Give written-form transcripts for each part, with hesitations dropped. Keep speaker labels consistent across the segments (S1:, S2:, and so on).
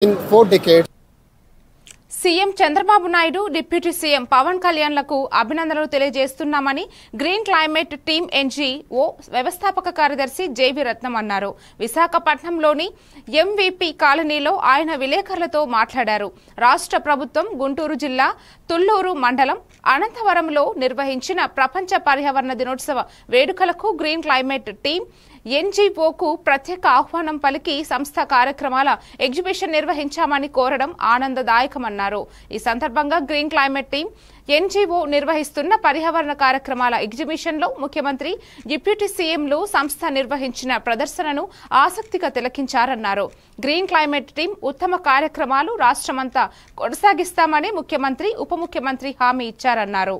S1: in 4 decades.
S2: CM Chandrababu Naidu deputy CM Pavan కళ్యాణ్లకు అభినందనలు తెలియజేస్తున్నామని గ్రీన్ క్లైమేట్ టీమ్ ఎన్జీఓ వ్యవస్థాపక కార్యదర్శి జేవి రత్నం అన్నారు. విశాఖపట్నంలోని ఎంవీపీ కాలనీలో ఆయన విలేకరులతో మాట్లాడారు. రాష్ట్ర ప్రభుత్వం గుంటూరు జిల్లా తుళ్లూరు మండలం అనంతవరంలో నిర్వహించిన ప్రపంచ పర్యావరణ దినోత్సవ వేడుకలకు గ్రీన్ క్లైమేట్ టీమ్ ఎన్జీఓకు ప్రత్యేక ఆహ్వానం పలికి సంస్థ కార్యక్రమాల ఎగ్జిబిషన్ నిర్వహించామని కోరడం ఆనందదాయకమన్నారు. ఈ సందర్భంగా గ్రీన్ క్లైమేట్ టీమ్ ఎన్జీఓ నిర్వహిస్తున్న పర్యావరణ కార్యక్రమాల ఎగ్జిబిషన్ లో ముఖ్యమంత్రి, డిప్యూటీ సీఎంలు సంస్థ నిర్వహించిన ప్రదర్శనను ఆసక్తిగా తిలకించారన్నారు. గ్రీన్ క్లైమేట్ టీమ్ ఉత్తమ కార్యక్రమాలు రాష్ట్రమంతా కొనసాగిస్తామని ముఖ్యమంత్రి, ఉప ముఖ్యమంత్రి హామీ ఇచ్చారన్నారు.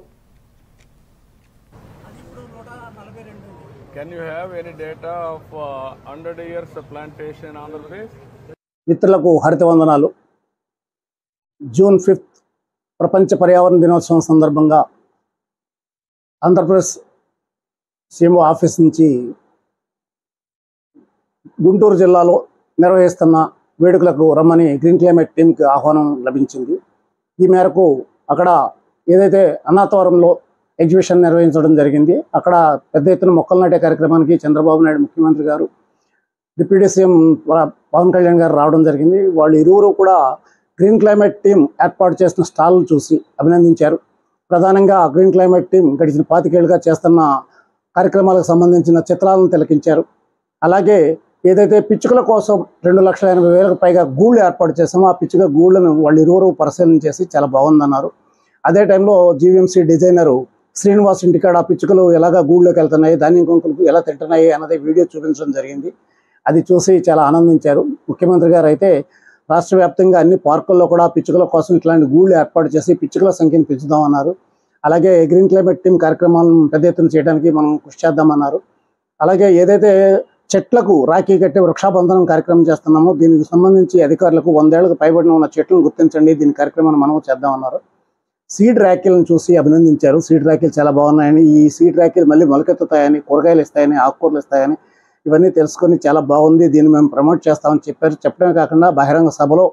S3: Can you have any data of 100 years of plantation in Andhra Pradesh?
S4: మిత్రులకు హరిత వందనాలు. జూన్ 5 ప్రపంచ పర్యావరణ దినోత్సవం సందర్భంగా ఆంధ్రప్రదేశ్ సీఎంఓ ఆఫీస్ నుంచి గుంటూరు జిల్లాలో నిర్వహిస్తున్న వేడుకలకు రమ్మని గ్రీన్ క్లైమేట్ టీంకి ఆహ్వానం లభించింది. ఈ మేరకు అక్కడ ఏదైతే అన్నాతవరంలో ఎగ్జిబిషన్ నిర్వహించడం జరిగింది. అక్కడ పెద్ద ఎత్తున మొక్కలు నాటే కార్యక్రమానికి చంద్రబాబు నాయుడు ముఖ్యమంత్రి గారు, డిప్యూటీ సీఎం పవన్ కళ్యాణ్ గారు రావడం జరిగింది. వాళ్ళు ఇరువురు కూడా గ్రీన్ క్లైమేట్ టీం ఏర్పాటు చేసిన స్టాల్ను చూసి అభినందించారు. ప్రధానంగా గ్రీన్ క్లైమేట్ టీం గడిచిన 25 ఏళ్లుగా చేస్తున్న కార్యక్రమాలకు సంబంధించిన చిత్రాలను తిలకించారు. అలాగే ఏదైతే పిచ్చుకల కోసం 2,80,000కు పైగా గూళ్ళు ఏర్పాటు చేసామో ఆ పిచ్చుక గూళ్ళను వాళ్ళు ఇరువురు పరిశీలన చేసి చాలా బాగుందన్నారు. అదే టైంలో జీవీఎంసీ డిజైనరు శ్రీనివాస్ ఇంటికాడ పిచ్చుకలు ఎలాగా గూళ్ళోకి వెళ్తున్నాయి, ధాన్యం కొంకులు ఎలా తింటున్నాయి అన్నది వీడియో చూపించడం జరిగింది. అది చూసి చాలా ఆనందించారు. ముఖ్యమంత్రి గారు అయితే రాష్ట్ర వ్యాప్తంగా అన్ని పార్కుల్లో కూడా పిచ్చుకల కోసం ఇట్లాంటి గూళ్ళు ఏర్పాటు చేసి పిచ్చుకల సంఖ్యను పెంచుదామన్నారు. అలాగే గ్రీన్ క్లైమేట్ టీం కార్యక్రమాలను పెద్ద ఎత్తున చేయడానికి మనం కృషి చేద్దామన్నారు. అలాగే ఏదైతే చెట్లకు రాఖీ కట్టి వృక్షాబంధనం కార్యక్రమం చేస్తున్నామో దీనికి సంబంధించి అధికారులకు 100 ఏళ్లకు పైబడిన ఉన్న చెట్లను గుర్తించండి, దీని కార్యక్రమాన్ని మనం చేద్దామన్నారు. సీడ్ ర్యాకీలను చూసి అభినందించారు. సీడ్ ర్యాకీలు చాలా బాగున్నాయని, ఈ సీడ్ ర్యాకీలు మళ్ళీ మొలకెత్తుతాయని, కూరగాయలు ఇస్తాయని, ఆకుకూరలు ఇస్తాయని ఇవన్నీ తెలుసుకొని చాలా బాగుంది, దీన్ని మేము ప్రమోట్ చేస్తామని చెప్పారు. చెప్పడమే కాకుండా బహిరంగ సభలో